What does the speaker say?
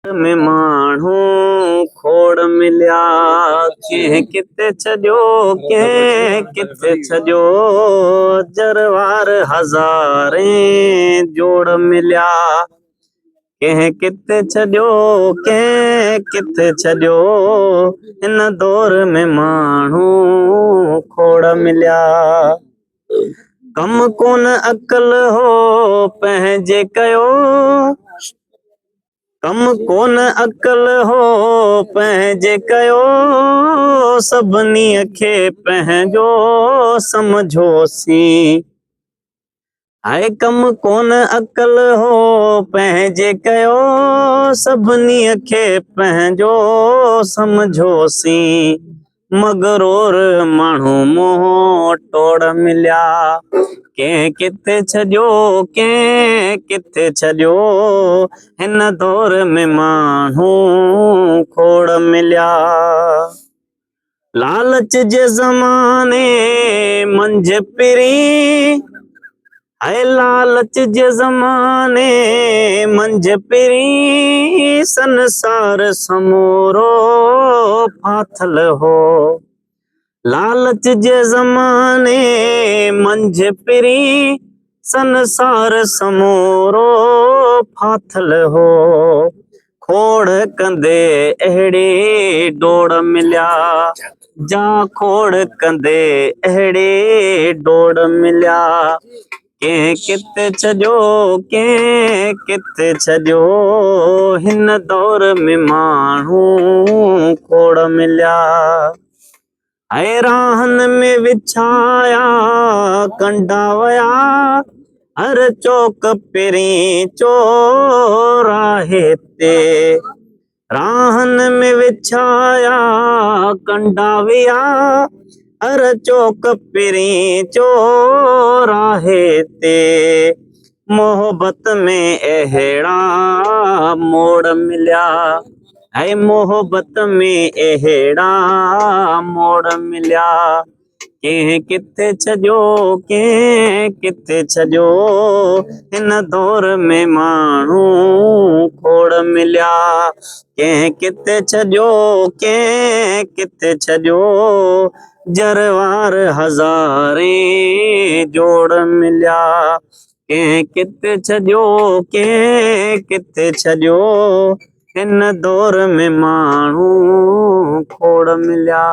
में माण्हू खोड़ मिलिया, कंहिं किथे छॾियो कंहिं किथे छॾियो, जरवार हज़ारे जोड़ मिलिया, कंहिं किथे छॾियो कंहिं किथे छॾियो, हिन दौर में माण्हू खोड़ मिलिया। कम कोन अकल हो पंहिंजे कयो, कम कोन अकल हो पंहिंजे कयो, सभिनी खे पंहिंजो समझोसीं। हाय कम कोन अकल हो पंहिंजे कयो, सभिनी खे पंहिंजो समझोसीं। मगरूर माण्हू मोह टोड़ मिलिया, कंहिं किथे छॾियो कंहिं किथे छॾियो, हिन दौर में माण्हू खोड़ मिलिया। लालच जे ज़माने मंझि पिरी, हाय लालच जे ज़माने मंझि पिरी, संसार समूरो फाथल हो। लालच जे ज़माने मंझि पिरी, संसार समूरो फाथल हो। खोड़ कंदे अहिड़ी डोड़ मिलिया, जा खोड़ कंदे अहिड़ी डोड़ मिलिया, कंहिं किथे छॾियो कंहिं किथे छॾियो, हिन दौर में माण्हू खोड़ मिलिया। हाय राहनि में विछाया कंडा वया, हर चौक पहिरीं चौराहे ते, राहनि में विछाया कंडा विया, हर चौक पहिरीं चौराहे ते, मोहब्बत में अहिड़ा मोड़ मिलिया, हाय मोहब्बत में अहिड़ा मोड़ मिलिया, कंहिं किथे छॾियो कंहिं किथे छॾियो, हिन दौर में माण्हू खोड़ मिलिया। कंहिं किथे छॾियो कंहिं किथे छॾियो, जरवार हज़ारे जोड़ मिलिया, कंहिं किथे छॾियो कंहिं किथे छॾियो, हिन दौर में माण्हू खोड़ मिलिया।